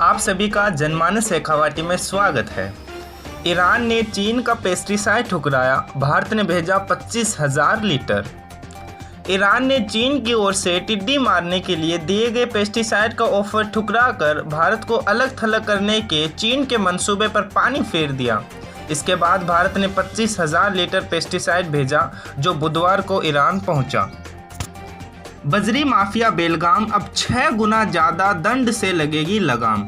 आप सभी का जनमानस शेखावाटी में स्वागत है। ईरान ने चीन का पेस्टिसाइड ठुकराया, भारत ने भेजा 25,000 लीटर। ईरान ने चीन की ओर से टिड्डी मारने के लिए दिए गए पेस्टिसाइड का ऑफर ठुकराकर भारत को अलग थलग करने के चीन के मंसूबे पर पानी फेर दिया। इसके बाद भारत ने 25,000 लीटर पेस्टिसाइड भेजा, जो बुधवार को ईरान पहुंचा। बजरी माफिया बेलगाम, अब 6 गुना ज़्यादा दंड से लगेगी लगाम।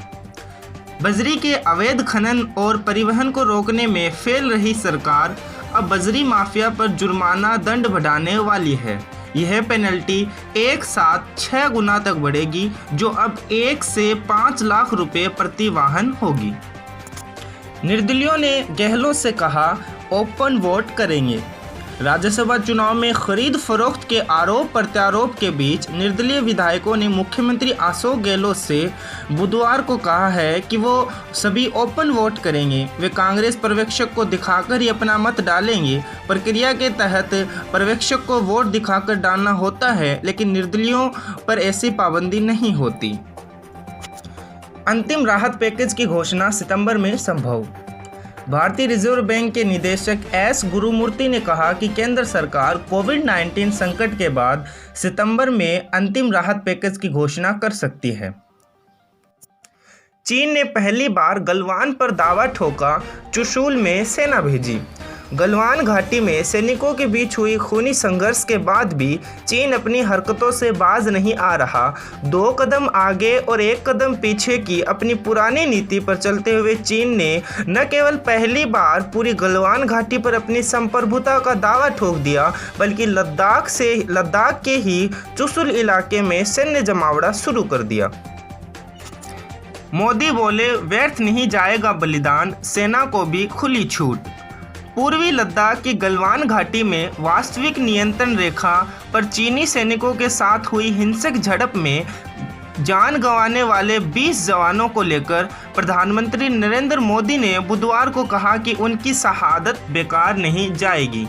बजरी के अवैध खनन और परिवहन को रोकने में फेल रही सरकार अब बजरी माफिया पर जुर्माना दंड बढ़ाने वाली है। यह पेनल्टी एक साथ 6 गुना तक बढ़ेगी, जो अब 1 से 5 लाख रुपए प्रति वाहन होगी। निर्दलीयों ने गहलोत से कहा, ओपन वोट करेंगे। राज्यसभा चुनाव में खरीद फरोख्त के आरोप प्रत्यारोप के बीच निर्दलीय विधायकों ने मुख्यमंत्री अशोक गहलोत से बुधवार को कहा है कि वो सभी ओपन वोट करेंगे। वे कांग्रेस पर्यवेक्षक को दिखाकर ही अपना मत डालेंगे। प्रक्रिया के तहत पर्यवेक्षक को वोट दिखाकर डालना होता है, लेकिन निर्दलीयों पर ऐसी पाबंदी नहीं होती। अंतिम राहत पैकेज की घोषणा सितंबर में संभव। भारतीय रिजर्व बैंक के निदेशक एस गुरुमूर्ति ने कहा कि केंद्र सरकार कोविड-19 संकट के बाद सितंबर में अंतिम राहत पैकेज की घोषणा कर सकती है। चीन ने पहली बार गलवान पर दावा ठोका, चुशूल में सेना भेजी। गलवान घाटी में सैनिकों के बीच हुई खूनी संघर्ष के बाद भी चीन अपनी हरकतों से बाज नहीं आ रहा। 2 कदम आगे और 1 कदम पीछे की अपनी पुरानी नीति पर चलते हुए चीन ने न केवल पहली बार पूरी गलवान घाटी पर अपनी संप्रभुता का दावा ठोक दिया, बल्कि लद्दाख के ही चुशूल इलाके में सैन्य जमावड़ा शुरू कर दिया। मोदी बोले, व्यर्थ नहीं जाएगा बलिदान, सेना को भी खुली छूट। पूर्वी लद्दाख की गलवान घाटी में वास्तविक नियंत्रण रेखा पर चीनी सैनिकों के साथ हुई हिंसक झड़प में जान गंवाने वाले 20 जवानों को लेकर प्रधानमंत्री नरेंद्र मोदी ने बुधवार को कहा कि उनकी शहादत बेकार नहीं जाएगी।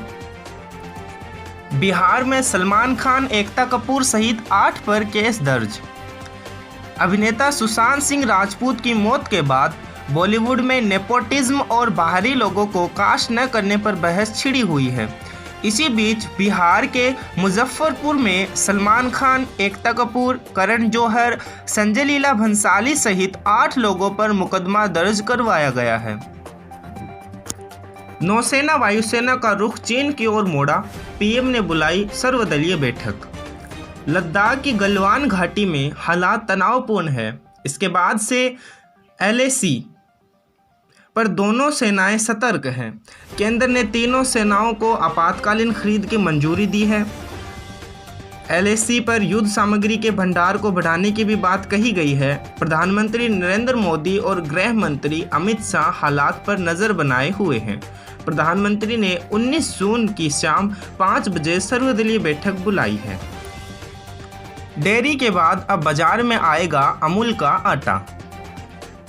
बिहार में सलमान खान, एकता कपूर सहित 8 पर केस दर्ज। अभिनेता सुशांत सिंह राजपूत की मौत के बाद बॉलीवुड में नेपोटिज्म और बाहरी लोगों को कास्ट न करने पर बहस छिड़ी हुई है। इसी बीच बिहार के मुजफ्फरपुर में सलमान खान, एकता कपूर, करण जौहर, संजय लीला भंसाली सहित 8 लोगों पर मुकदमा दर्ज करवाया गया है। नौसेना वायुसेना का रुख चीन की ओर मोड़ा, पीएम ने बुलाई सर्वदलीय बैठक। लद्दाख की गलवान घाटी में हालात तनावपूर्ण है। इसके बाद से LAC पर दोनों सेनाएं सतर्क हैं। केंद्र ने तीनों सेनाओं को आपातकालीन खरीद की मंजूरी दी है। LAC पर युद्ध सामग्री के भंडार को बढ़ाने की भी बात कही गई है। प्रधानमंत्री नरेंद्र मोदी और गृह मंत्री अमित शाह हालात पर नज़र बनाए हुए हैं। प्रधानमंत्री ने 19 जून की शाम 5 बजे सर्वदलीय बैठक बुलाई है। डेयरी के बाद अब बाजार में आएगा अमूल का आटा।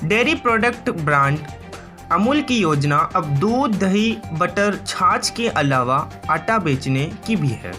डेयरी प्रोडक्ट ब्रांड अमूल की योजना अब दूध, दही, बटर, छाछ के अलावा आटा बेचने की भी है।